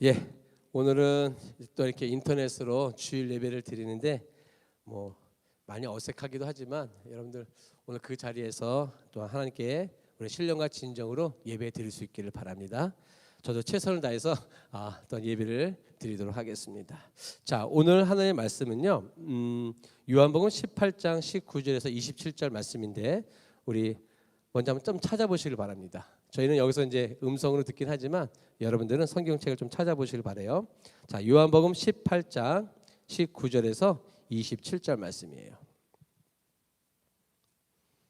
예, 오늘은 또 이렇게 인터넷으로 주일 예배를 드리는데 뭐 많이 어색하기도 하지만 여러분들 오늘 그 자리에서 또 하나님께 우리 신령과 진정으로 예배 드릴 수 있기를 바랍니다. 저도 최선을 다해서 또 예배를 드리도록 하겠습니다. 자, 오늘 하나님의 말씀은요, 요한복음 18장 19절에서 27절 말씀인데 우리 먼저 한번 좀 찾아보시길 바랍니다. 저희는 여기서 이제 음성으로 듣긴 하지만 여러분들은 성경책을 좀 찾아보시길 바래요. 자, 요한복음 18장 19절에서 27절 말씀이에요.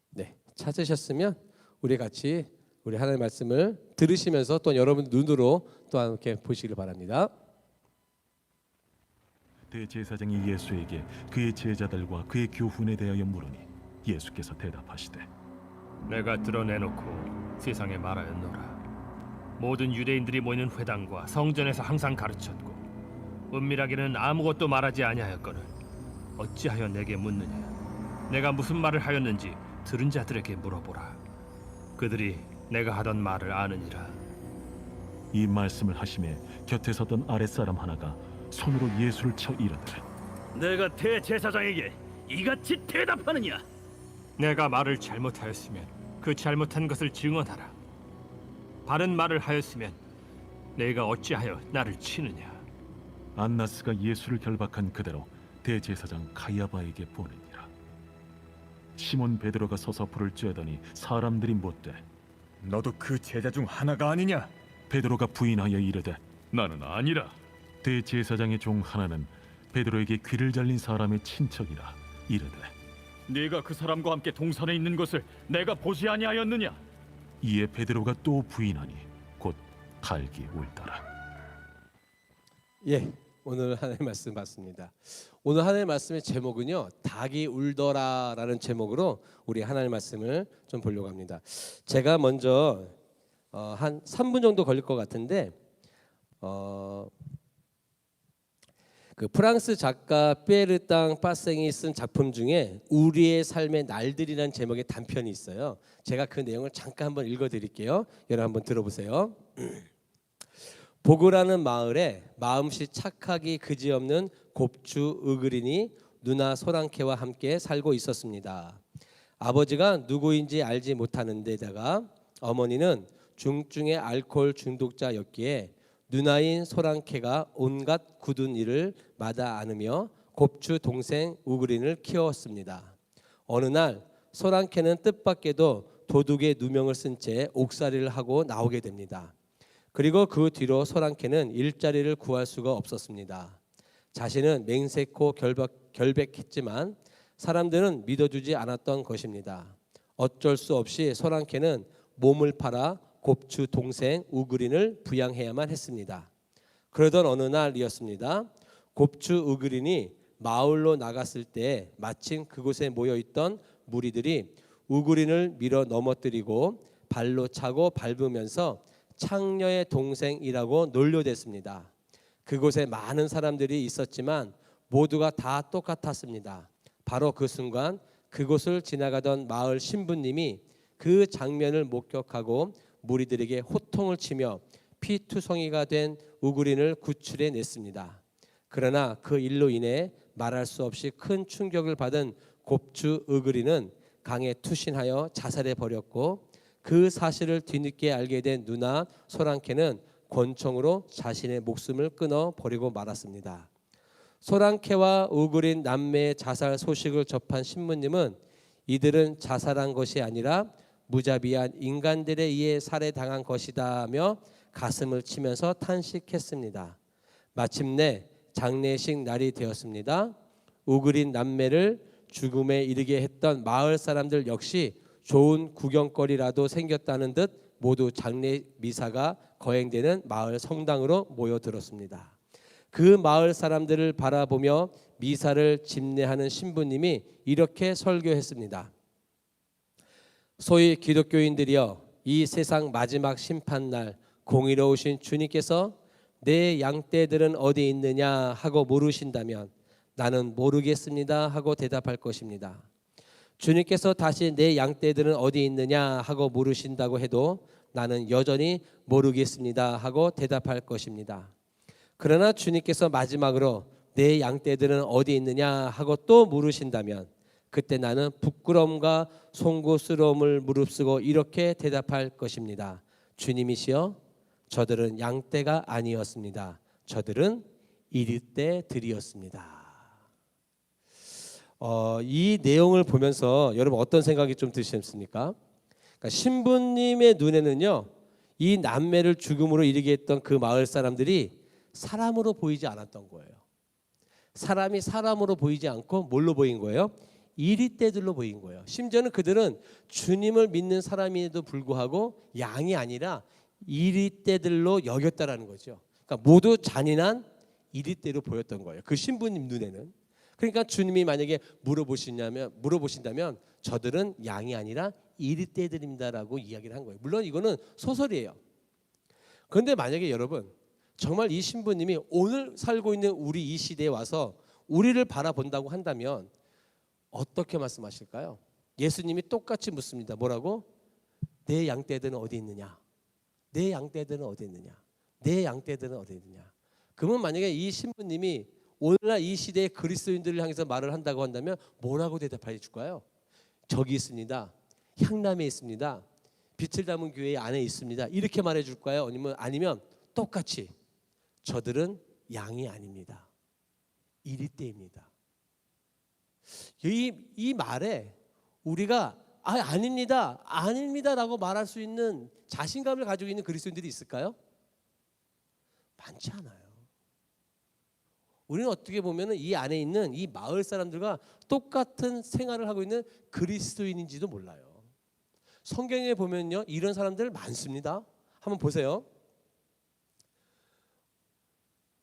네, 찾으셨으면 우리 같이 우리 하나님의 말씀을 들으시면서 또 여러분 눈으로 또 함께 보시길 바랍니다. 대제사장이 예수에게 그의 제자들과 그의 교훈에 대하여 물으니 예수께서 대답하시되 내가 드러내놓고 세상에 말하였노라. 모든 유대인들이 모이는 회당과 성전에서 항상 가르쳤고 은밀하게는 아무것도 말하지 아니하였거늘 어찌하여 내게 묻느냐. 내가 무슨 말을 하였는지 들은 자들에게 물어보라. 그들이 내가 하던 말을 아느니라. 이 말씀을 하심에 곁에 서던 아랫사람 하나가 손으로 예수를 쳐 이르되 내가 대제사장에게 이같이 대답하느냐? 내가 말을 잘못하였으면 그 잘못한 것을 증언하라. 바른 말을 하였으면 내가 어찌하여 나를 치느냐. 안나스가 예수를 결박한 그대로 대제사장 가야바에게 보내니라. 시몬 베드로가 서서 불을 쬐더니 사람들이 묻되 너도 그 제자 중 하나가 아니냐? 베드로가 부인하여 이르되 나는 아니라. 대제사장의 종 하나는 베드로에게 귀를 잘린 사람의 친척이라 이르되 네가 그 사람과 함께 동산에 있는 것을 내가 보지 아니하였느냐? 이에 베드로가 또 부인하니 곧 달기 울더라. 예, 오늘 하나님의 말씀 봤습니다. 오늘 하나님의 말씀의 제목은요, 닭이 울더라라는 제목으로 우리 하나님의 말씀을 좀 보려고 합니다. 제가 먼저 한 3분 정도 걸릴 것 같은데 그 프랑스 작가 피에르땅 파생이 쓴 작품 중에 우리의 삶의 날들이라는 제목의 단편이 있어요. 제가 그 내용을 잠깐 한번 읽어드릴게요. 여러분 한번 들어보세요. 보그라는 마을에 마음씨 착하기 그지없는 곱추 으그린이 누나 소랑케와 함께 살고 있었습니다. 아버지가 누구인지 알지 못하는 데다가 어머니는 중증의 알코올 중독자였기에 누나인 소랑케가 온갖 굳은 일을 마다 안으며 곱추 동생 우그린을 키웠습니다. 어느 날 소랑케는 뜻밖에도 도둑의 누명을 쓴 채 옥살이를 하고 나오게 됩니다. 그리고 그 뒤로 소랑케는 일자리를 구할 수가 없었습니다. 자신은 맹세코 결백했지만 사람들은 믿어주지 않았던 것입니다. 어쩔 수 없이 소랑케는 몸을 팔아 곱추 동생 우그린을 부양해야만 했습니다. 그러던 어느 날이었습니다. 곱추 우그린이 마을로 나갔을 때 마침 그곳에 모여있던 무리들이 우그린을 밀어 넘어뜨리고 발로 차고 밟으면서 창녀의 동생이라고 놀려댔습니다. 그곳에 많은 사람들이 있었지만 모두가 다 똑같았습니다. 바로 그 순간 그곳을 지나가던 마을 신부님이 그 장면을 목격하고 무리들에게 호통을 치며 피투성이가 된 우그린을 구출해 냈습니다. 그러나 그 일로 인해 말할 수 없이 큰 충격을 받은 곱추 우그린은 강에 투신하여 자살해 버렸고 그 사실을 뒤늦게 알게 된 누나 소랑케는 권총으로 자신의 목숨을 끊어 버리고 말았습니다. 소랑케와 우그린 남매의 자살 소식을 접한 신부님은 이들은 자살한 것이 아니라 무자비한 인간들에 의해 살해당한 것이다며 가슴을 치면서 탄식했습니다. 마침내 장례식 날이 되었습니다. 우그린 남매를 죽음에 이르게 했던 마을 사람들 역시 좋은 구경거리라도 생겼다는 듯 모두 장례 미사가 거행되는 마을 성당으로 모여들었습니다. 그 마을 사람들을 바라보며 미사를 집례하는 신부님이 이렇게 설교했습니다. 소위 기독교인들이여, 이 세상 마지막 심판날 공의로우신 주님께서 내 양떼들은 어디 있느냐 하고 물으신다면 나는 모르겠습니다 하고 대답할 것입니다. 주님께서 다시 내 양떼들은 어디 있느냐 하고 물으신다고 해도 나는 여전히 모르겠습니다 하고 대답할 것입니다. 그러나 주님께서 마지막으로 내 양떼들은 어디 있느냐 하고 또 물으신다면 그때 나는 부끄러움과 송구스러움을 무릅쓰고 이렇게 대답할 것입니다. 주님이시여, 저들은 양떼가 아니었습니다. 저들은 이리떼들이었습니다. 이 내용을 보면서 여러분 어떤 생각이 좀 드셨습니까? 그러니까 신부님의 눈에는요, 이 남매를 죽음으로 이르게 했던 그 마을 사람들이 사람으로 보이지 않았던 거예요. 사람이 사람으로 보이지 않고 뭘로 보인 거예요? 이리떼들로 보인 거예요. 심지어는 그들은 주님을 믿는 사람임에도 불구하고 양이 아니라 이리떼들로 여겼다라는 거죠. 그러니까 모두 잔인한 이리떼로 보였던 거예요. 그 신부님 눈에는. 그러니까 주님이 만약에 물어보신다면 저들은 양이 아니라 이리떼들입니다라고 이야기를 한 거예요. 물론 이거는 소설이에요. 그런데 만약에 여러분 정말 이 신부님이 오늘 살고 있는 우리 이 시대에 와서 우리를 바라본다고 한다면 어떻게 말씀하실까요? 예수님이 똑같이 묻습니다. 뭐라고? 내 양떼들은 어디 있느냐? 내 양떼들은 어디 있느냐? 내 양떼들은 어디 있느냐? 그러면 만약에 이 신부님이 오늘날 이 시대의 그리스도인들을 향해서 말을 한다고 한다면 뭐라고 대답해 줄까요? 저기 있습니다. 향남에 있습니다. 빛을 담은 교회 안에 있습니다. 이렇게 말해 줄까요? 아니면 똑같이 저들은 양이 아닙니다. 이리떼입니다. 이 말에 우리가 아닙니다라고 말할 수 있는 자신감을 가지고 있는 그리스도인들이 있을까요? 많지 않아요. 우리는 어떻게 보면 이 안에 있는 이 마을 사람들과 똑같은 생활을 하고 있는 그리스도인인지도 몰라요. 성경에 보면요, 이런 사람들 많습니다. 한번 보세요.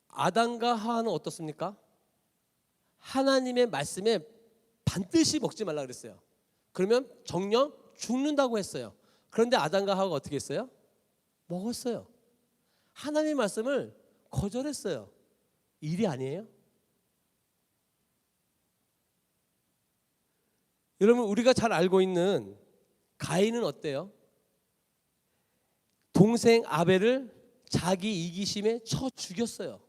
아담과 하와는 어떻습니까? 하나님의 말씀에 반드시 먹지 말라 그랬어요. 그러면 정령 죽는다고 했어요. 그런데 아담과 하와가 어떻게 했어요? 먹었어요. 하나님의 말씀을 거절했어요. 일이 아니에요? 여러분 우리가 잘 알고 있는 가인은 어때요? 동생 아벨을 자기 이기심에 쳐 죽였어요.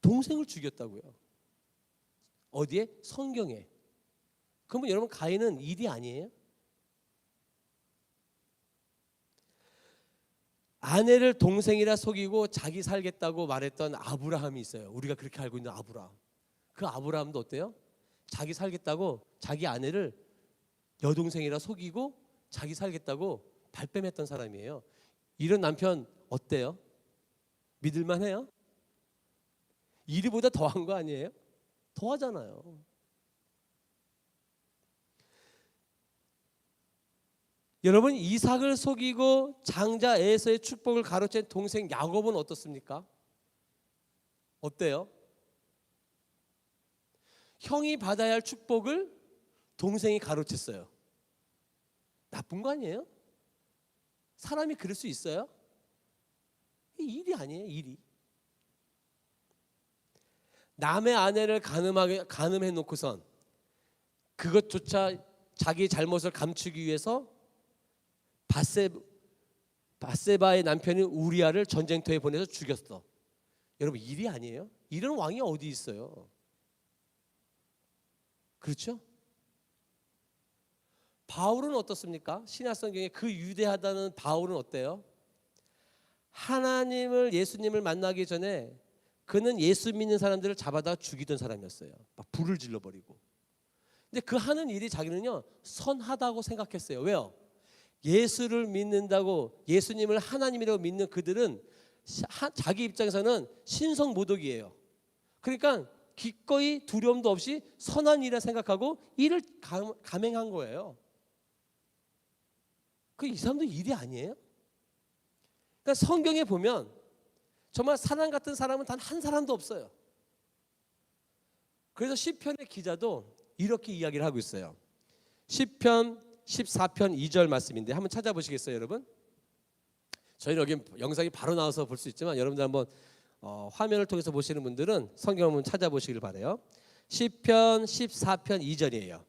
동생을 죽였다고요. 어디에? 성경에. 그러면 여러분 가인은 일이 아니에요? 아내를 동생이라 속이고 자기 살겠다고 말했던 아브라함이 있어요. 우리가 그렇게 알고 있는 아브라함. 그 아브라함도 어때요? 자기 살겠다고 자기 아내를 여동생이라 속이고 자기 살겠다고 발뺌했던 사람이에요. 이런 남편 어때요? 믿을만해요? 이리보다 더한 거 아니에요? 더하잖아요. 여러분 이삭을 속이고 장자 에서의 축복을 가로챈 동생 야곱은 어떻습니까? 어때요? 형이 받아야 할 축복을 동생이 가로챘어요. 나쁜 거 아니에요? 사람이 그럴 수 있어요? 일이 아니에요, 일이. 남의 아내를 간음해 놓고선 그것조차 자기 잘못을 감추기 위해서 밧세바의 남편인 우리아를 전쟁터에 보내서 죽였어. 여러분 일이 아니에요? 이런 왕이 어디 있어요? 그렇죠? 바울은 어떻습니까? 신약 성경에 그 유대하다는 바울은 어때요? 하나님을 예수님을 만나기 전에 그는 예수 믿는 사람들을 잡아다 죽이던 사람이었어요. 막 불을 질러버리고. 근데 그 하는 일이 자기는요 선하다고 생각했어요. 왜요? 예수를 믿는다고 예수님을 하나님이라고 믿는 그들은 자기 입장에서는 신성모독이에요. 그러니까 기꺼이 두려움도 없이 선한 일이라 생각하고 일을 감행한 거예요. 이 사람도 일이 아니에요? 그러니까 성경에 보면 정말 사람 같은 사람은 단 한 사람도 없어요. 그래서 시편의 기자도 이렇게 이야기를 하고 있어요. 시편 14편 2절 말씀인데 한번 찾아보시겠어요, 여러분? 저희는 여기 영상이 바로 나와서 볼 수 있지만 여러분들 한번 화면을 통해서 보시는 분들은 성경 한번 찾아보시길 바라요. 시편 14편 2절이에요.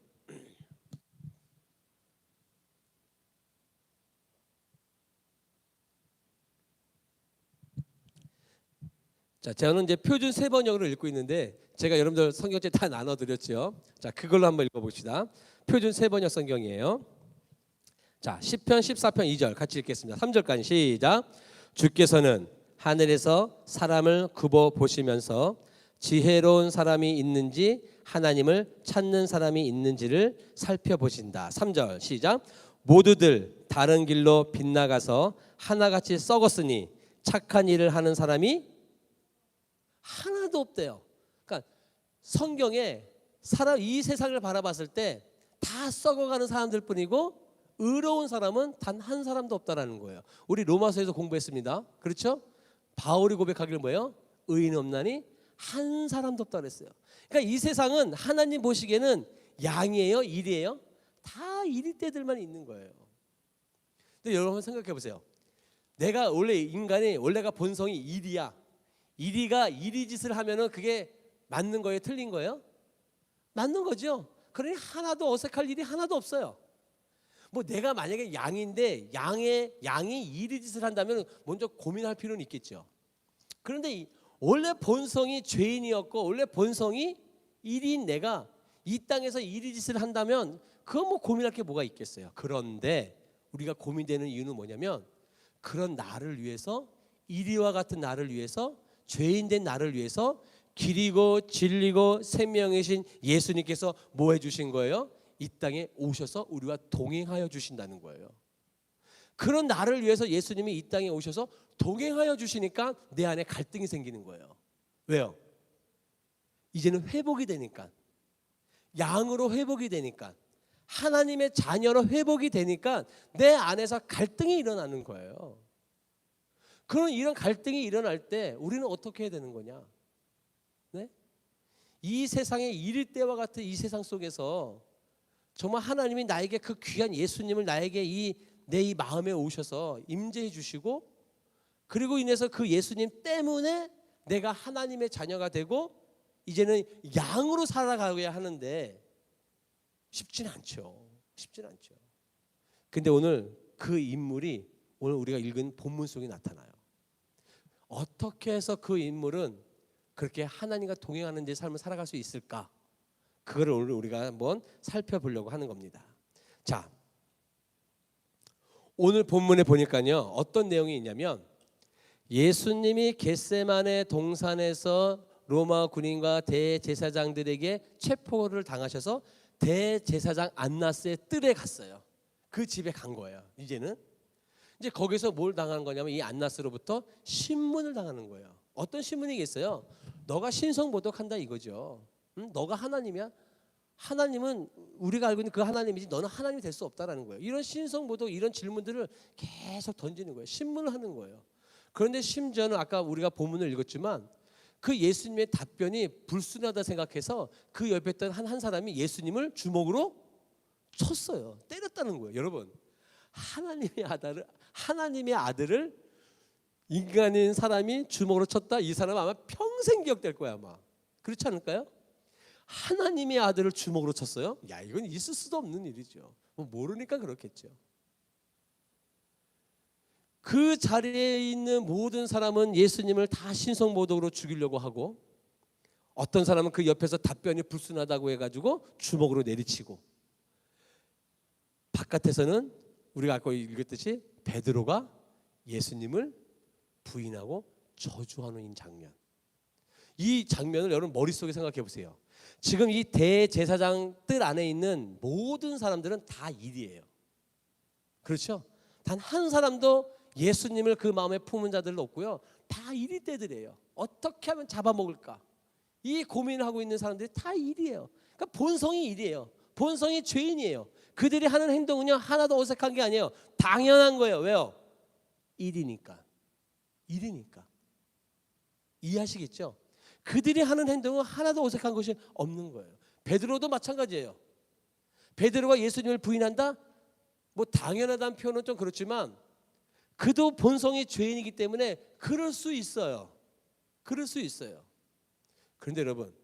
자, 저는 이제 표준 세번역으로 읽고 있는데 제가 여러분들 성경책 다 나눠드렸죠. 자, 그걸로 한번 읽어봅시다. 표준 세번역 성경이에요. 자, 시편 14편 2절 같이 읽겠습니다. 3절까지 시작. 주께서는 하늘에서 사람을 굽어 보시면서 지혜로운 사람이 있는지 하나님을 찾는 사람이 있는지를 살펴보신다. 3절 시작. 모두들 다른 길로 빗나가서 하나같이 썩었으니 착한 일을 하는 사람이 하나도 없대요. 그러니까 성경에 사람 이 세상을 바라봤을 때 다 썩어가는 사람들 뿐이고 의로운 사람은 단 한 사람도 없다라는 거예요. 우리 로마서에서 공부했습니다. 그렇죠? 바울이 고백하기를 뭐예요? 의인 없나니 한 사람도 없다 그랬어요. 그러니까 이 세상은 하나님 보시기에는 양이에요, 일이에요? 다 일일 때들만 있는 거예요. 근데 여러분 생각해 보세요. 내가 원래 인간이 원래가 본성이 일이야. 일이가 일이짓을 하면은 그게 맞는 거예요, 틀린 거예요? 맞는 거죠. 그러니 하나도 어색할 일이 하나도 없어요. 뭐 내가 만약에 양인데 양이 일이짓을 한다면 먼저 고민할 필요는 있겠죠. 그런데 원래 본성이 죄인이었고 원래 본성이 일인 내가 이 땅에서 일이짓을 한다면 그건 뭐 고민할 게 뭐가 있겠어요. 그런데 우리가 고민되는 이유는 뭐냐면 그런 나를 위해서 이리와 같은 나를 위해서 죄인된 나를 위해서 길이고 진리고 생명이신 예수님께서 뭐 해주신 거예요? 이 땅에 오셔서 우리와 동행하여 주신다는 거예요. 그런 나를 위해서 예수님이 이 땅에 오셔서 동행하여 주시니까 내 안에 갈등이 생기는 거예요. 왜요? 이제는 회복이 되니까, 양으로 회복이 되니까, 하나님의 자녀로 회복이 되니까 내 안에서 갈등이 일어나는 거예요. 그런 이런 갈등이 일어날 때 우리는 어떻게 해야 되는 거냐? 네? 이 세상의 이릴 때와 같은 이 세상 속에서 정말 하나님이 나에게 그 귀한 예수님을 나에게 내 이 마음에 오셔서 임재해 주시고 그리고 인해서 그 예수님 때문에 내가 하나님의 자녀가 되고 이제는 양으로 살아가야 하는데 쉽진 않죠. 쉽진 않죠. 근데 오늘 그 인물이 오늘 우리가 읽은 본문 속에 나타나요. 어떻게 해서 그 인물은 그렇게 하나님과 동행하는 제 삶을 살아갈 수 있을까? 그거를 오늘 우리가 한번 살펴보려고 하는 겁니다. 자, 오늘 본문에 보니까요 어떤 내용이 있냐면 예수님이 겟세마네 동산에서 로마 군인과 대제사장들에게 체포를 당하셔서 대제사장 안나스의 뜰에 갔어요. 그 집에 간 거예요. 이제 거기서 뭘 당하는 거냐면 이 안나스로부터 신문을 당하는 거예요. 어떤 신문이겠어요? 너가 신성모독한다 이거죠. 너가 하나님이야? 하나님은 우리가 알고 있는 그 하나님이지 너는 하나님이 될 수 없다라는 거예요. 이런 신성모독 이런 질문들을 계속 던지는 거예요. 신문을 하는 거예요. 그런데 심지어는 아까 우리가 본문을 읽었지만 그 예수님의 답변이 불순하다 생각해서 그 옆에 있던 한 사람이 예수님을 주먹으로 쳤어요. 때렸다는 거예요. 여러분, 하나님의 아들을 인간인 사람이 주먹으로 쳤다? 이 사람은 아마 평생 기억될 거야 아마. 그렇지 않을까요? 하나님의 아들을 주먹으로 쳤어요? 야, 이건 있을 수도 없는 일이죠. 뭐 모르니까 그렇겠죠. 그 자리에 있는 모든 사람은 예수님을 다 신성모독으로 죽이려고 하고 어떤 사람은 그 옆에서 답변이 불순하다고 해가지고 주먹으로 내리치고 바깥에서는 우리가 아까 읽었듯이 베드로가 예수님을 부인하고 저주하는 이 장면. 이 장면을 여러분 머릿속에 생각해 보세요. 지금 이 대제사장 뜰 안에 있는 모든 사람들은 다 일이에요. 그렇죠? 단 한 사람도 예수님을 그 마음에 품은 자들은 없고요. 다 일이 때들이에요. 어떻게 하면 잡아먹을까? 이 고민을 하고 있는 사람들이 다 일이에요. 그러니까 본성이 일이에요. 본성이 죄인이에요. 그들이 하는 행동은요 하나도 어색한 게 아니에요. 당연한 거예요. 왜요? 일이니까. 이해하시겠죠? 그들이 하는 행동은 하나도 어색한 것이 없는 거예요. 베드로도 마찬가지예요. 베드로가 예수님을 부인한다? 뭐 당연하다는 표현은 좀 그렇지만 그도 본성이 죄인이기 때문에 그럴 수 있어요. 그런데 여러분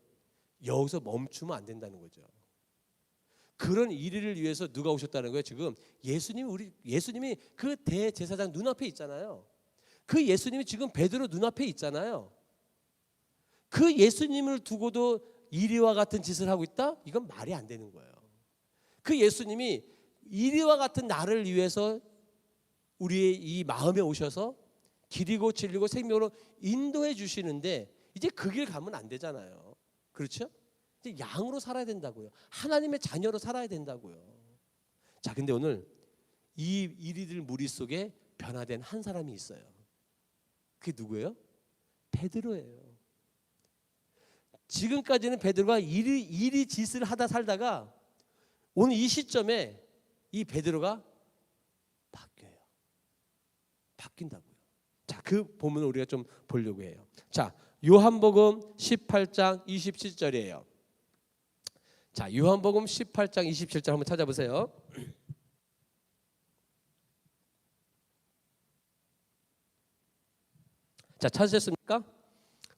여기서 멈추면 안 된다는 거죠. 그런 일을 위해서 누가 오셨다는 거예요? 지금 예수님이 그 대제사장 눈앞에 있잖아요. 그 예수님이 지금 베드로 눈앞에 있잖아요. 그 예수님을 두고도 이리와 같은 짓을 하고 있다? 이건 말이 안 되는 거예요. 그 예수님이 이리와 같은 나를 위해서 우리의 이 마음에 오셔서 길이고 진리고 생명으로 인도해 주시는데 이제 그 길 가면 안 되잖아요. 그렇죠? 이제 양으로 살아야 된다고요. 하나님의 자녀로 살아야 된다고요. 자, 근데 오늘 이 이리들 무리 속에 변화된 한 사람이 있어요. 그게 누구예요? 베드로예요. 지금까지는 베드로가 이리 짓을 하다 살다가 오늘 이 시점에 이 베드로가 바뀌어요. 바뀐다고요. 자, 그 본문을 우리가 좀 보려고 해요. 자, 요한복음 18장 27절이에요. 자, 요한복음 18장 27절 한번 찾아보세요. 자, 찾으셨습니까?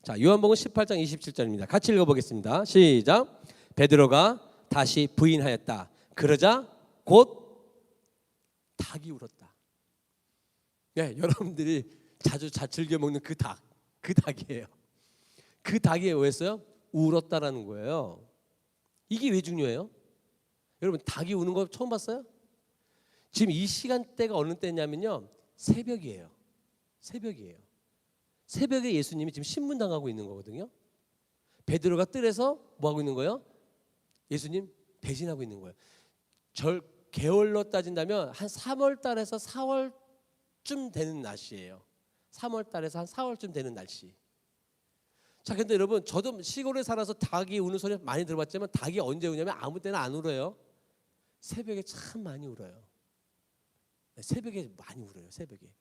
자, 요한복음 18장 27절입니다. 같이 읽어보겠습니다. 시작. 베드로가 다시 부인하였다. 그러자 곧 닭이 울었다. 네, 여러분들이 자주 즐겨 먹는 그 닭이에요. 그 닭이 뭐였어요? 울었다라는 거예요. 이게 왜 중요해요? 여러분, 닭이 우는 거 처음 봤어요? 지금 이 시간대가 어느 때냐면요, 새벽이에요. 새벽에 예수님이 지금 신문당하고 있는 거거든요. 베드로가 뜰에서 뭐 하고 있는 거예요? 예수님 배신하고 있는 거예요. 개월로 따진다면 한 3월 달에서 4월쯤 되는 날씨예요. 3월 달에서 한 4월쯤 되는 날씨. 자, 근데 여러분, 저도 시골에 살아서 닭이 우는 소리 많이 들어봤지만 닭이 언제 우냐면 아무 때나 안 울어요. 새벽에 참 많이 울어요. 새벽에 많이 울어요. 새벽에.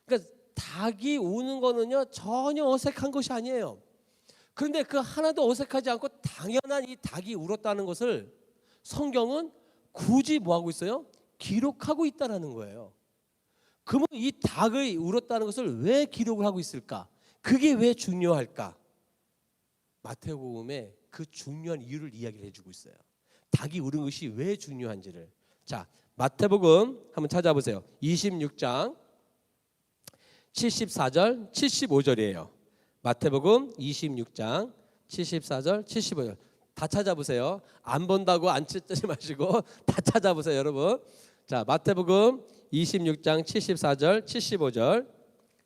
그러니까 닭이 우는 거는요, 전혀 어색한 것이 아니에요. 그런데 그 하나도 어색하지 않고 당연한 이 닭이 울었다는 것을 성경은 굳이 뭐 하고 있어요? 기록하고 있다라는 거예요. 그러면 이 닭이 울었다는 것을 왜 기록을 하고 있을까? 그게 왜 중요할까? 마태복음에 그 중요한 이유를 이야기를 해주고 있어요. 닭이 울은 것이 왜 중요한지를. 자, 마태복음 한번 찾아보세요. 26장 74절 75절이에요. 마태복음 26장 74절 75절 다 찾아보세요. 안 본다고 안 찾지 마시고 다 찾아보세요, 여러분. 자, 마태복음 26장 74절 75절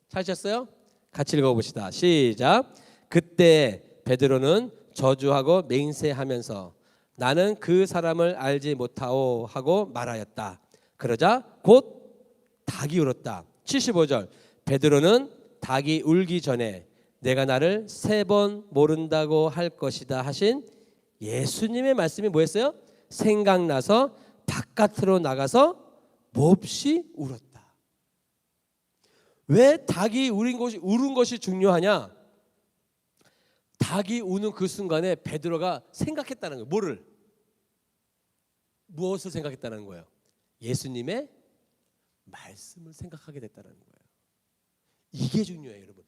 찾으셨어요? 같이 읽어봅시다. 시작. 그때 베드로는 저주하고 맹세하면서 나는 그 사람을 알지 못하오 하고 말하였다. 그러자 곧 닭이 울었다. 75절 베드로는 닭이 울기 전에 내가 나를 3번 모른다고 할 것이다 하신 예수님의 말씀이 뭐였어요? 생각나서 바깥으로 나가서 몹시 울었다. 왜 닭이 울은 것이 중요하냐? 닭이 우는 그 순간에 베드로가 생각했다는 거예요. 무엇을 생각했다는 거예요? 예수님의 말씀을 생각하게 됐다는 거예요. 이게 중요해요, 여러분.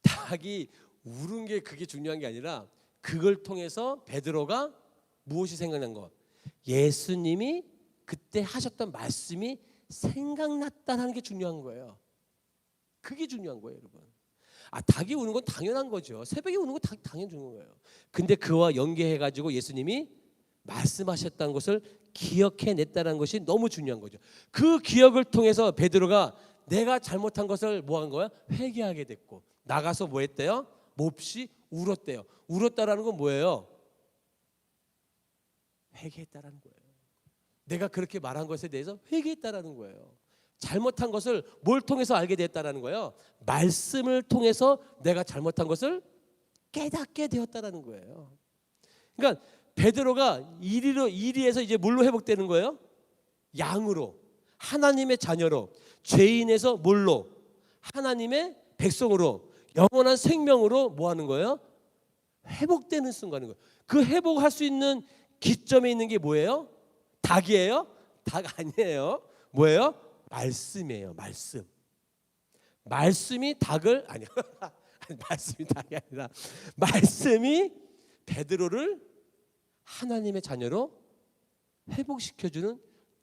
닭이 울은 게 그게 중요한 게 아니라 그걸 통해서 베드로가 무엇이 생각난 거? 예수님이 그때 하셨던 말씀이 생각났다는 게 중요한 거예요. 그게 중요한 거예요, 여러분. 닭이 우는 건 당연한 거죠. 새벽에 우는 건 당연히 중요한 거예요. 근데 그와 연계해가지고 예수님이 말씀하셨다는 것을 기억해냈다는 것이 너무 중요한 거죠. 그 기억을 통해서 베드로가 내가 잘못한 것을 뭐 한 거야? 회개하게 됐고 나가서 뭐 했대요? 몹시 울었대요. 울었다라는 건 뭐예요? 회개했다라는 거예요. 내가 그렇게 말한 것에 대해서 회개했다라는 거예요. 잘못한 것을 뭘 통해서 알게 됐다라는 거예요? 말씀을 통해서 내가 잘못한 것을 깨닫게 되었다라는 거예요. 그러니까 베드로가 이리에서 이제 뭘로 회복되는 거예요? 양으로, 하나님의 자녀로, 죄인에서 뭘로? 하나님의 백성으로, 영원한 생명으로 뭐 하는 거예요? 회복되는 순간인 거예요. 그 회복할 수 있는 기점에 있는 게 뭐예요? 닭이에요? 닭 아니에요. 뭐예요? 말씀이에요. 말씀이 닭을 아니요. 말씀이 닭이 아니라 말씀이 베드로를 하나님의 자녀로 회복시켜주는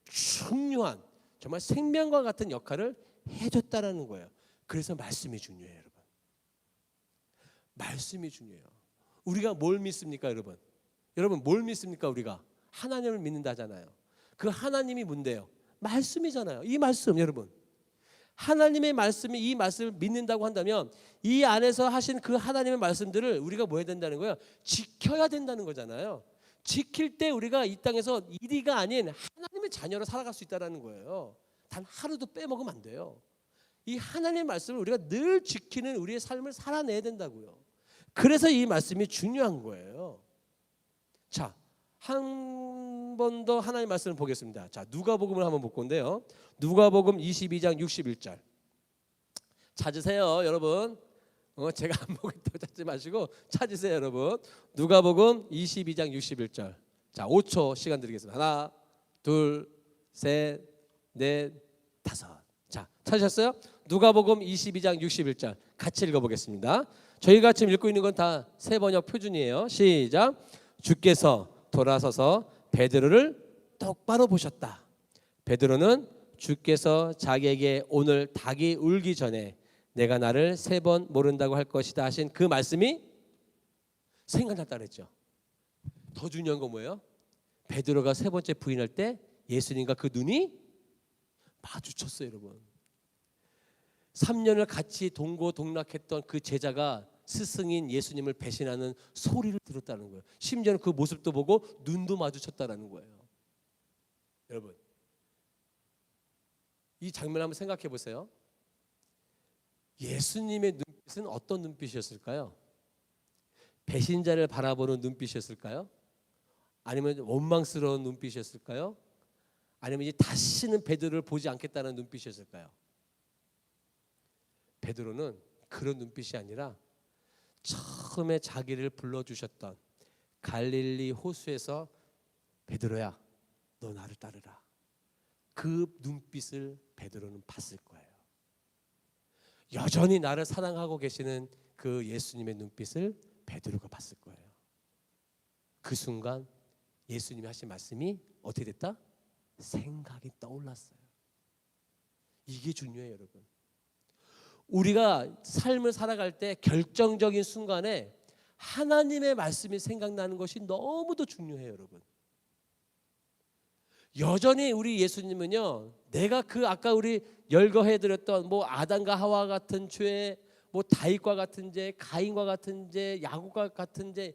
중요한 정말 생명과 같은 역할을 해줬다라는 거예요. 그래서 말씀이 중요해요, 여러분. 말씀이 중요해요. 우리가 뭘 믿습니까, 여러분? 여러분 뭘 믿습니까? 우리가 하나님을 믿는다 하잖아요. 그 하나님이 뭔데요? 말씀이잖아요. 이 말씀, 여러분. 하나님의 말씀이, 이 말씀을 믿는다고 한다면 이 안에서 하신 그 하나님의 말씀들을 우리가 뭐 해야 된다는 거예요? 지켜야 된다는 거잖아요. 지킬 때 우리가 이 땅에서 이리가 아닌 하나님의 자녀로 살아갈 수 있다는 거예요. 단 하루도 빼먹으면 안 돼요. 이 하나님의 말씀을 우리가 늘 지키는 우리의 삶을 살아내야 된다고요. 그래서 이 말씀이 중요한 거예요. 자, 한 번 더 하나님의 말씀을 보겠습니다. 자, 누가복음을 한번 볼 건데요. 누가복음 22장 61절. 찾으세요, 여러분. 제가 안 보겠다고 찾지 마시고 찾으세요, 여러분. 누가복음 22장 61절. 자, 5초 시간 드리겠습니다. 하나, 둘, 셋, 넷, 다섯. 자, 찾으셨어요? 누가복음 22장 61절. 같이 읽어보겠습니다. 저희가 지금 읽고 있는 건 다 새번역 표준이에요. 시작. 주께서 돌아서서 베드로를 똑바로 보셨다. 베드로는 주께서 자기에게 오늘 닭이 울기 전에 내가 나를 3번 모른다고 할 것이다 하신 그 말씀이 생각났다 그랬죠. 더 중요한 건 뭐예요? 베드로가 3번째 부인할 때 예수님과 그 눈이 마주쳤어요, 여러분. 3년을 같이 동고동락했던 그 제자가 스승인 예수님을 배신하는 소리를 들었다는 거예요. 심지어는 그 모습도 보고 눈도 마주쳤다는 거예요. 여러분, 이 장면 한번 생각해 보세요. 예수님의 눈빛은 어떤 눈빛이었을까요? 배신자를 바라보는 눈빛이었을까요? 아니면 원망스러운 눈빛이었을까요? 아니면 이제 다시는 베드로를 보지 않겠다는 눈빛이었을까요? 베드로는 그런 눈빛이 아니라 처음에 자기를 불러주셨던 갈릴리 호수에서 베드로야, 너 나를 따르라. 그 눈빛을 베드로는 봤을 거예요. 여전히 나를 사랑하고 계시는 그 예수님의 눈빛을 베드로가 봤을 거예요. 그 순간 예수님이 하신 말씀이 어떻게 됐다? 생각이 떠올랐어요. 이게 중요해요, 여러분. 우리가 삶을 살아갈 때 결정적인 순간에 하나님의 말씀이 생각나는 것이 너무도 중요해요, 여러분. 여전히 우리 예수님은요, 내가 그 아까 우리 열거해드렸던 뭐 아담과 하와 같은 죄, 뭐 다윗과 같은 죄, 가인과 같은 죄, 야곱과 같은 죄,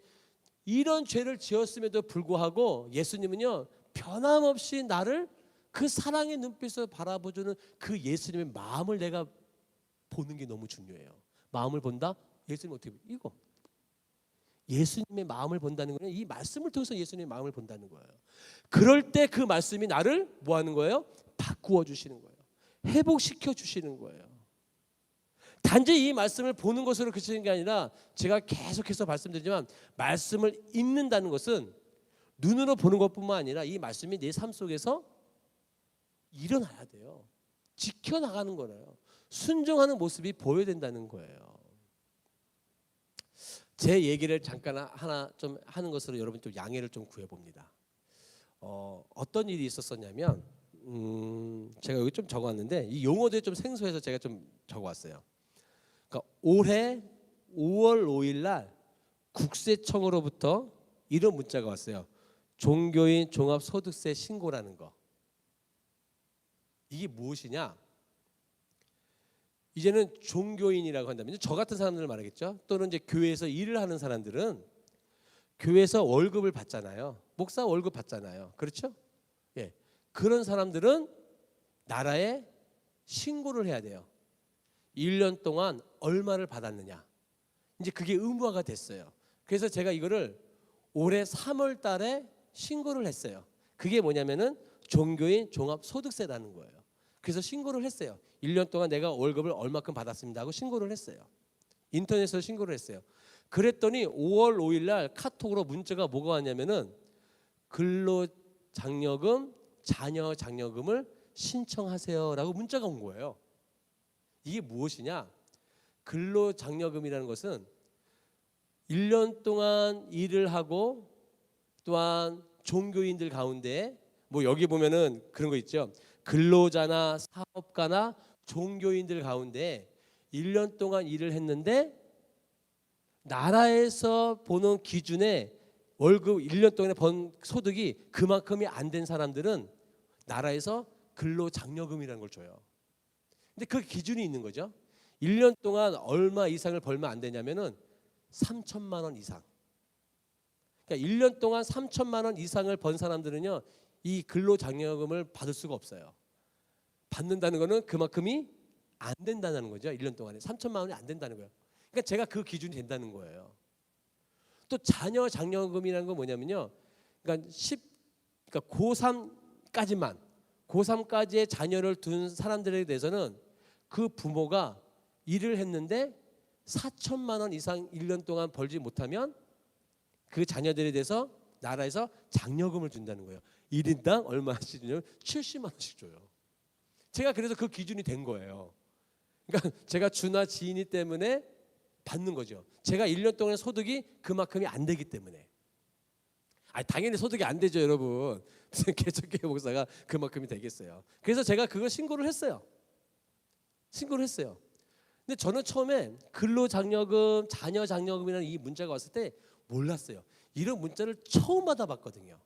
이런 죄를 지었음에도 불구하고 예수님은요, 변함없이 나를 그 사랑의 눈빛으로 바라보주는 그 예수님의 마음을 내가 보는 게 너무 중요해요. 마음을 본다? 예수님 어떻게 이거? 예수님의 마음을 본다는 거는 이 말씀을 통해서 예수님의 마음을 본다는 거예요. 그럴 때 그 말씀이 나를 뭐 하는 거예요? 바꾸어 주시는 거예요. 회복시켜 주시는 거예요. 단지 이 말씀을 보는 것으로 그치는 게 아니라 제가 계속해서 말씀드리지만 말씀을 읽는다는 것은 눈으로 보는 것뿐만 아니라 이 말씀이 내 삶 속에서 일어나야 돼요. 지켜나가는 거예요. 순종하는 모습이 보여야 된다는 거예요. 제 얘기를 잠깐 하나 좀 하는 것으로 여러분 좀 양해를 좀 구해봅니다. 어떤 일이 있었었냐면 제가 여기 좀 적어왔는데 이 용어들이 좀 생소해서 제가 좀 적어왔어요. 그러니까 올해 5월 5일 날 국세청으로부터 이런 문자가 왔어요. 종교인 종합소득세 신고라는 거. 이게 무엇이냐? 이제는 종교인이라고 한다면 저 같은 사람들을 말하겠죠. 또는 이제 교회에서 일을 하는 사람들은 교회에서 월급을 받잖아요. 목사 월급 받잖아요. 그렇죠? 예. 그런 사람들은 나라에 신고를 해야 돼요. 1년 동안 얼마를 받았느냐. 이제 그게 의무화가 됐어요. 그래서 제가 이거를 올해 3월 달에 신고를 했어요. 그게 뭐냐면은 종교인 종합소득세라는 거예요. 그래서 신고를 했어요. 1년 동안 내가 월급을 얼마큼 받았습니다 하고 신고를 했어요. 인터넷에서 신고를 했어요. 그랬더니 5월 5일 날 카톡으로 문자가 뭐가 왔냐면은 근로장려금, 자녀장려금을 신청하세요라고 문자가 온 거예요. 이게 무엇이냐? 근로장려금이라는 것은 1년 동안 일을 하고 또한 종교인들 가운데 뭐 여기 보면은 그런 거 있죠. 근로자나 사업가나 종교인들 가운데 1년 동안 일을 했는데 나라에서 보는 기준에 월급 1년 동안에 번 소득이 그만큼이 안 된 사람들은 나라에서 근로장려금이라는 걸 줘요. 근데 그 기준이 있는 거죠. 1년 동안 얼마 이상을 벌면 안 되냐면은 3천만 원 이상. 그러니까 1년 동안 3천만 원 이상을 번 사람들은요, 이 근로장려금을 받을 수가 없어요. 받는다는 거는 그만큼이 안 된다는 거죠. 1년 동안에 3천만 원이 안 된다는 거예요. 그러니까 제가 그 기준이 된다는 거예요. 또 자녀 장려금이라는 건 뭐냐면요, 그러니까 고3까지의 자녀를 둔 사람들에 대해서는 그 부모가 일을 했는데 4천만 원 이상 1년 동안 벌지 못하면 그 자녀들에 대해서 나라에서 장려금을 준다는 거예요. 1인당 얼마씩 주냐면 70만 원씩 줘요. 제가 그래서 그 기준이 된 거예요. 그러니까 제가 주나 지인이 때문에 받는 거죠. 제가 1년 동안의 소득이 그만큼이 안 되기 때문에. 당연히 소득이 안 되죠, 여러분. 무슨 개척교회 목사가 그만큼이 되겠어요. 그래서 제가 그걸 신고를 했어요. 근데 저는 처음에 근로장려금, 자녀장려금이라는 이 문자가 왔을 때 몰랐어요. 이런 문자를 처음 받아봤거든요.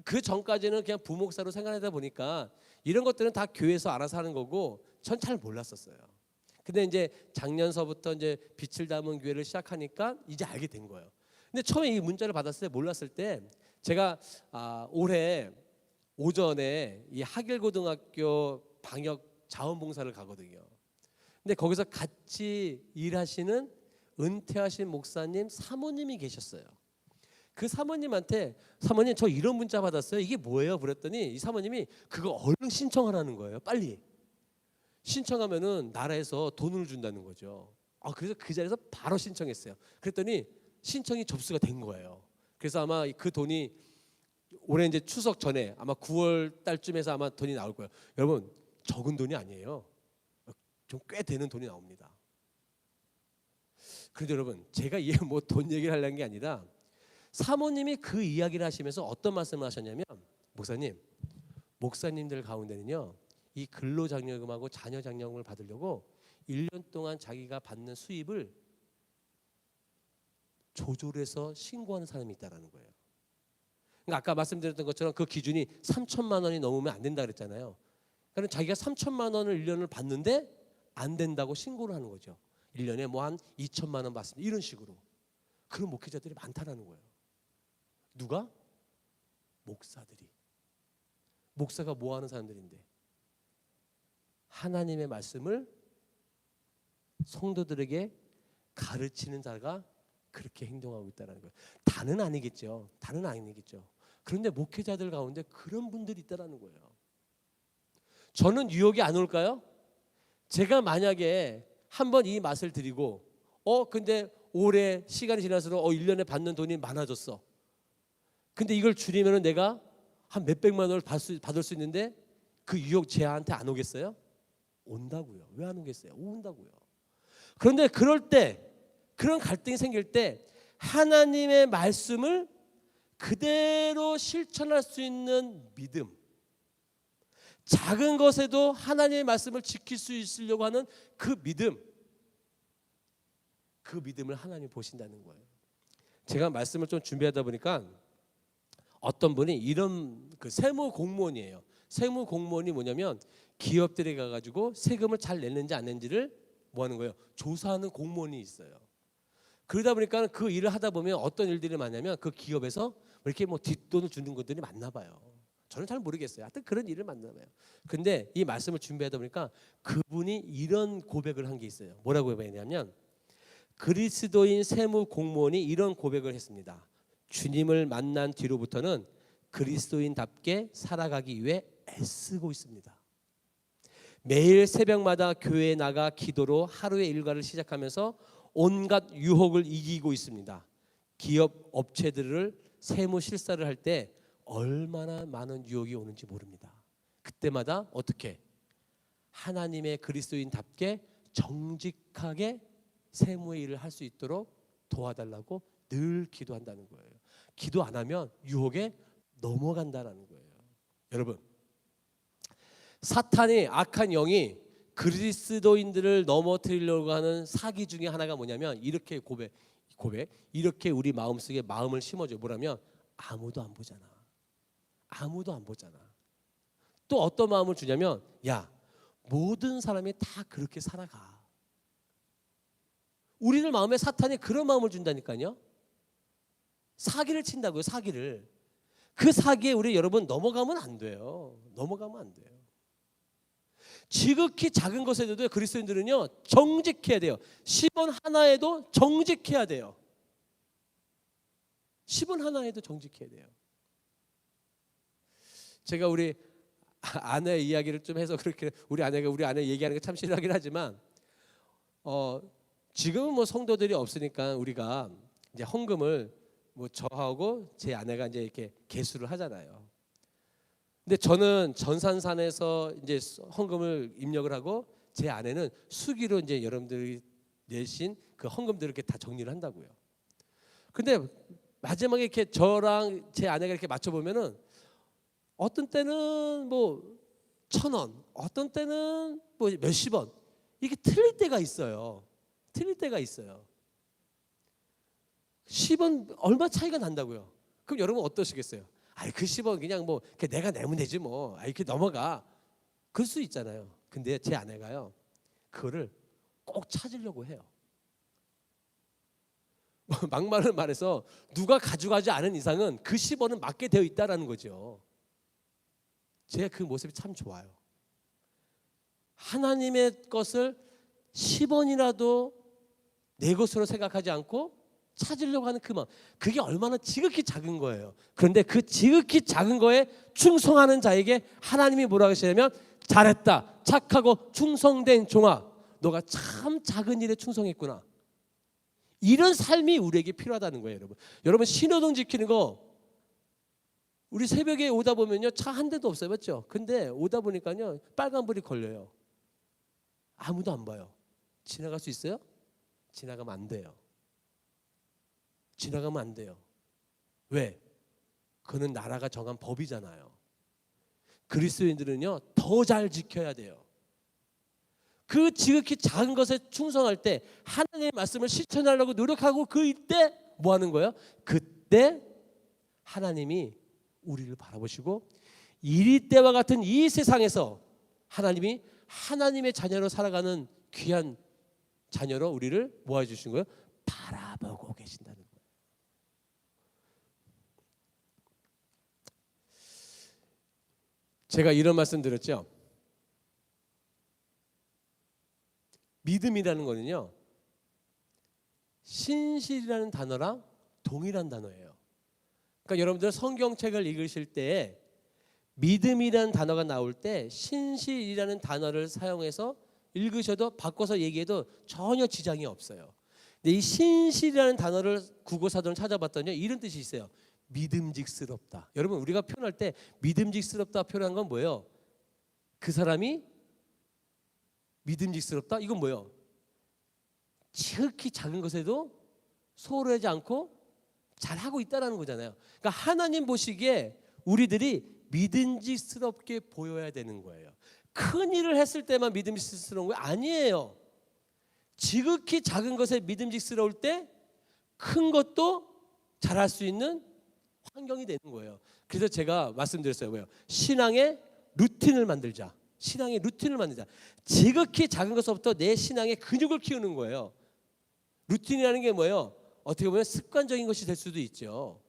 그 전까지는 그냥 부목사로 생활하다 보니까 이런 것들은 다 교회에서 알아서 하는 거고 전 잘 몰랐었어요. 근데 이제 작년서부터 이제 빛을 담은 교회를 시작하니까 이제 알게 된 거예요. 근데 처음에 이 문자를 받았을 때 몰랐을 때 제가 올해 오전에 이 하길고등학교 방역 자원봉사를 가거든요. 근데 거기서 같이 일하시는 은퇴하신 목사님 사모님이 계셨어요. 그 사모님한테 사모님 저 이런 문자 받았어요. 이게 뭐예요? 그랬더니 이 사모님이 그거 얼른 신청하라는 거예요. 빨리. 신청하면은 나라에서 돈을 준다는 거죠. 그래서 그 자리에서 바로 신청했어요. 그랬더니 신청이 접수가 된 거예요. 그래서 아마 그 돈이 올해 이제 추석 전에 아마 9월 달쯤에서 아마 돈이 나올 거예요. 여러분 적은 돈이 아니에요. 좀 꽤 되는 돈이 나옵니다. 그런데 여러분 제가 이게 뭐 돈 얘기를 하려는 게 아니라 사모님이 그 이야기를 하시면서 어떤 말씀을 하셨냐면 목사님들 가운데는요 이 근로장려금하고 자녀장려금을 받으려고 1년 동안 자기가 받는 수입을 조절해서 신고하는 사람이 있다는 거예요. 그러니까 아까 말씀드렸던 것처럼 그 기준이 3천만 원이 넘으면 안 된다 그랬잖아요. 그러니까 자기가 3천만 원을 1년을 받는데 안 된다고 신고를 하는 거죠. 1년에 뭐 한 2천만 원 받습니다. 이런 식으로. 그런 목회자들이 많다라는 거예요. 누가? 목사들이. 목사가 뭐 하는 사람들인데? 하나님의 말씀을 성도들에게 가르치는 자가 그렇게 행동하고 있다는 거예요. 다는 아니겠죠. 그런데 목회자들 가운데 그런 분들이 있다는 거예요. 저는 유혹이 안 올까요? 제가 만약에 한번 이 맛을 드리고 근데 올해 시간이 지날수록 1년에 받는 돈이 많아졌어. 근데 이걸 줄이면 내가 한 몇백만 원을 받을 수 있는데 그 유혹 제한테 안 오겠어요? 온다고요. 왜 안 오겠어요? 온다고요. 그런데 그럴 때 그런 갈등이 생길 때 하나님의 말씀을 그대로 실천할 수 있는 믿음, 작은 것에도 하나님의 말씀을 지킬 수 있으려고 하는 그 믿음을 하나님이 보신다는 거예요. 제가 말씀을 좀 준비하다 보니까 어떤 분이 이런 그 세무 공무원이에요. 세무 공무원이 뭐냐면 기업들에 가가지고 세금을 잘 냈는지 안 냈는지를 뭐 하는 거예요? 조사하는 공무원이 있어요. 그러다 보니까 그 일을 하다 보면 어떤 일들이 많냐면 그 기업에서 이렇게 뭐 뒷돈을 주는 것들이 많나 봐요. 저는 잘 모르겠어요. 하여튼 그런 일을 만나 봐요. 근데 이 말씀을 준비하다 보니까 그분이 이런 고백을 한 게 있어요. 뭐라고 고백했냐면 그리스도인 세무 공무원이 이런 고백을 했습니다. 주님을 만난 뒤로부터는 그리스도인답게 살아가기 위해 애쓰고 있습니다. 매일 새벽마다 교회에 나가 기도로 하루의 일과를 시작하면서 온갖 유혹을 이기고 있습니다. 기업 업체들을 세무 실사를 할 때 얼마나 많은 유혹이 오는지 모릅니다. 그때마다 어떻게 하나님의 그리스도인답게 정직하게 세무의 일을 할 수 있도록 도와달라고 늘 기도한다는 거예요. 기도 안 하면 유혹에 넘어간다는 거예요. 여러분, 사탄이 악한 영이 그리스도인들을 넘어뜨리려고 하는 사기 중에 하나가 뭐냐면 이렇게 고백. 이렇게 우리 마음속에 마음을 심어줘. 뭐라면 아무도 안 보잖아. 아무도 안 보잖아. 또 어떤 마음을 주냐면 야, 모든 사람이 다 그렇게 살아가. 우리들 마음에 사탄이 그런 마음을 준다니까요. 사기를 친다고요. 사기를. 그 사기에 우리 여러분 넘어가면 안 돼요. 넘어가면 안 돼요. 지극히 작은 것에도 그리스도인들은요 정직해야 돼요. 10원 하나에도 정직해야 돼요. 10원 하나에도 정직해야 돼요. 제가 우리 아내 이야기를 좀 해서 그렇게 우리 아내가 우리 아내 얘기하는 게 참 싫어하긴 하지만 지금은 뭐 성도들이 없으니까 우리가 이제 헌금을 뭐 저하고 제 아내가 이제 이렇게 개수를 하잖아요. 근데 저는 전산산에서 이제 헌금을 입력을 하고 제 아내는 수기로 이제 여러분들이 내신 그 헌금들을 이렇게 다 정리를 한다고요. 근데 마지막에 이렇게 저랑 제 아내가 이렇게 맞춰 보면은 어떤 때는 뭐 1,000원, 어떤 때는 뭐 몇십 원 이게 틀릴 때가 있어요. 틀릴 때가 있어요. 10원 얼마 차이가 난다고요. 그럼 여러분 어떠시겠어요? 아이 그 10원 그냥 뭐 내가 내면 되지 뭐. 아이 이렇게 넘어가. 그럴 수 있잖아요. 근데 제 아내가요. 그거를 꼭 찾으려고 해요. 막말을 말해서 누가 가져가지 않은 이상은 그 10원은 맞게 되어 있다라는 거죠. 제가 그 모습이 참 좋아요. 하나님의 것을 10원이라도 내 것으로 생각하지 않고 찾으려고 하는 그 마음, 그게 얼마나 지극히 작은 거예요. 그런데 그 지극히 작은 거에 충성하는 자에게 하나님이 뭐라고 하시냐면 잘했다, 착하고 충성된 종아, 너가 참 작은 일에 충성했구나. 이런 삶이 우리에게 필요하다는 거예요. 여러분 신호등 지키는 거 우리 새벽에 오다 보면요 차 한 대도 없어요. 맞죠? 근데 오다 보니까요 빨간불이 걸려요. 아무도 안 봐요. 지나갈 수 있어요? 지나가면 안 돼요. 지나가면 안 돼요. 왜? 그는 나라가 정한 법이잖아요. 그리스도인들은요 더 잘 지켜야 돼요. 그 지극히 작은 것에 충성할 때 하나님의 말씀을 실천하려고 노력하고 그 이때 뭐 하는 거예요? 그때 하나님이 우리를 바라보시고 이리 때와 같은 이 세상에서 하나님이 하나님의 자녀로 살아가는 귀한 자녀로 우리를 모아 주신 거예요. 바라보고 계신다는 거예요. 제가 이런 말씀 드렸죠. 믿음이라는 거는요 신실이라는 단어랑 동일한 단어예요. 그러니까 여러분들 성경책을 읽으실 때 믿음이라는 단어가 나올 때 신실이라는 단어를 사용해서 읽으셔도 바꿔서 얘기해도 전혀 지장이 없어요. 근데 이 신실이라는 단어를 국어사전을 찾아봤더니 이런 뜻이 있어요. 믿음직스럽다. 여러분 우리가 표현할 때 믿음직스럽다 표현한 건 뭐예요? 그 사람이 믿음직스럽다? 이건 뭐예요? 지극히 작은 것에도 소홀하지 않고 잘하고 있다는 거잖아요. 그러니까 하나님 보시기에 우리들이 믿음직스럽게 보여야 되는 거예요. 큰 일을 했을 때만 믿음직스러운 거 아니에요. 지극히 작은 것에 믿음직스러울 때 큰 것도 잘할 수 있는 환경이 되는 거예요. 그래서 제가 말씀드렸어요. 뭐예요? 신앙의 루틴을 만들자. 신앙의 루틴을 만들자. 지극히 작은 것부터 내 신앙의 근육을 키우는 거예요. 루틴이라는 게 뭐예요? 어떻게 보면 습관적인 것이 될 수도 있죠.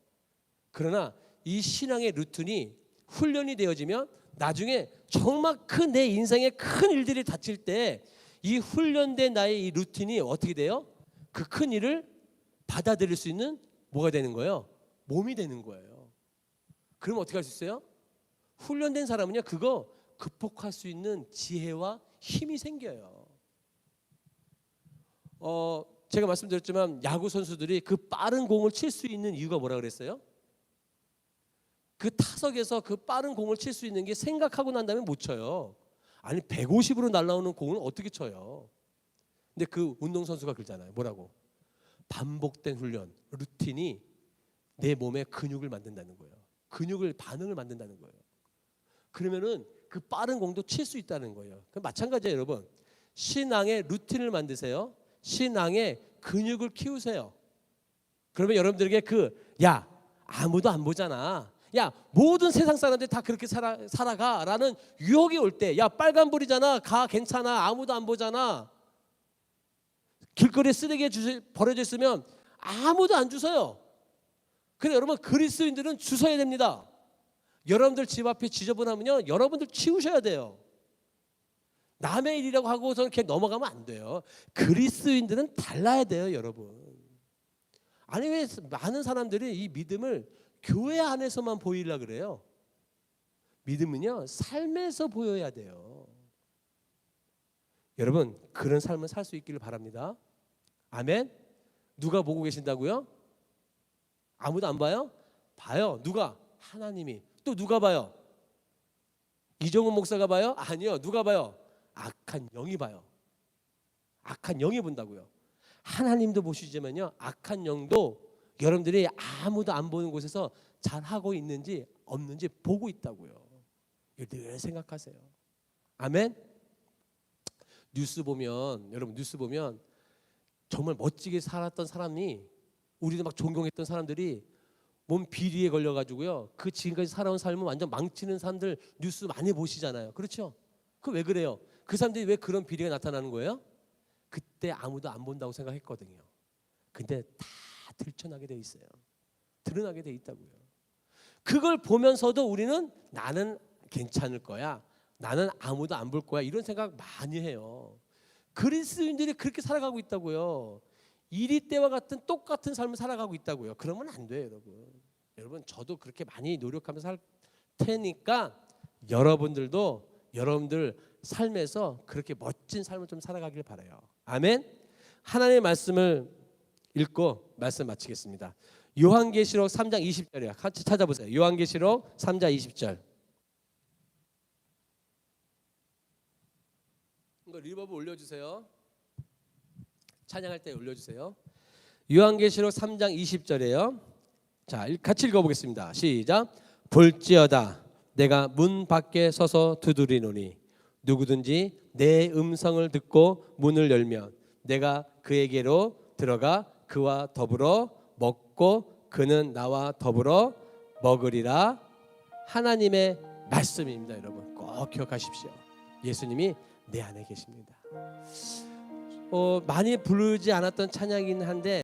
그러나 이 신앙의 루틴이 훈련이 되어지면 나중에 정말 큰 내 인생의 큰 일들이 닥칠 때 이 훈련된 나의 이 루틴이 어떻게 돼요? 그 큰 일을 받아들일 수 있는 뭐가 되는 거예요? 몸이 되는 거예요. 그럼 어떻게 할 수 있어요? 훈련된 사람은요 그거 극복할 수 있는 지혜와 힘이 생겨요. 제가 말씀드렸지만 야구 선수들이 그 빠른 공을 칠 수 있는 이유가 뭐라 그랬어요? 그 타석에서 그 빠른 공을 칠 수 있는 게 생각하고 난 다음에 못 쳐요. 아니 150으로 날아오는 공을 어떻게 쳐요? 근데 그 운동선수가 그러잖아요. 뭐라고? 반복된 훈련, 루틴이 내 몸에 근육을 만든다는 거예요. 근육을 반응을 만든다는 거예요. 그러면은 그 빠른 공도 칠 수 있다는 거예요. 마찬가지예요, 여러분. 신앙의 루틴을 만드세요. 신앙의 근육을 키우세요. 그러면 여러분들에게 야 아무도 안 보잖아, 야 모든 세상 사람들이 다 그렇게 살아가라는 유혹이 올 때, 야 빨간불이잖아, 가 괜찮아, 아무도 안 보잖아, 길거리에 쓰레기에 버려져 있으면 아무도 안 주워요. 그래 여러분, 그리스도인들은 주워야 됩니다. 여러분들 집 앞에 지저분하면요, 여러분들 치우셔야 돼요. 남의 일이라고 하고서 이렇게 넘어가면 안 돼요. 그리스도인들은 달라야 돼요, 여러분. 아니 왜 많은 사람들이 이 믿음을 교회 안에서만 보이려고 그래요? 믿음은요, 삶에서 보여야 돼요. 여러분, 그런 삶을 살 수 있기를 바랍니다. 아멘. 누가 보고 계신다고요? 아무도 안 봐요? 봐요. 누가? 하나님이. 또 누가 봐요? 이종훈 목사가 봐요? 아니요. 누가 봐요? 악한 영이 봐요. 악한 영이 본다고요. 하나님도 보시지만요, 악한 영도 여러분들이 아무도 안 보는 곳에서 잘하고 있는지 없는지 보고 있다고요. 늘 생각하세요. 아멘. 뉴스 보면, 여러분 뉴스 보면 정말 멋지게 살았던 사람이, 우리도 막 존경했던 사람들이 몸 비리에 걸려가지고요, 그 지금까지 살아온 삶을 완전 망치는 사람들 뉴스 많이 보시잖아요. 그렇죠? 그 왜 그래요? 그 사람들이 왜 그런 비리가 나타나는 거예요? 그때 아무도 안 본다고 생각했거든요. 근데 다 들춰나게 돼 있어요. 드러나게 돼 있다고요. 그걸 보면서도 우리는 나는 괜찮을 거야, 나는 아무도 안 볼 거야, 이런 생각 많이 해요. 그리스도인들이 그렇게 살아가고 있다고요. 이리 때와 같은 똑같은 삶을 살아가고 있다고요. 그러면 안 돼요, 여러분. 여러분, 저도 그렇게 많이 노력하면서 살 테니까 여러분들도 여러분들 삶에서 그렇게 멋진 삶을 좀 살아가길 바라요. 아멘. 하나님의 말씀을 읽고 말씀 마치겠습니다. 요한계시록 3장 20절이요. 같이 찾아보세요. 요한계시록 3장 20절. 이거 리버브 올려주세요. 찬양할 때 올려주세요. 요한계시록 3장 20절이에요. 자, 같이 읽어보겠습니다. 시작. 볼지어다 내가 문 밖에 서서 두드리노니 누구든지 내 음성을 듣고 문을 열면 내가 그에게로 들어가 그와 더불어 먹고 그는 나와 더불어 먹으리라. 하나님의 말씀입니다. 여러분 꼭 기억하십시오. 예수님이 내 안에 계십니다. 많이 부르지 않았던 찬양이긴 한데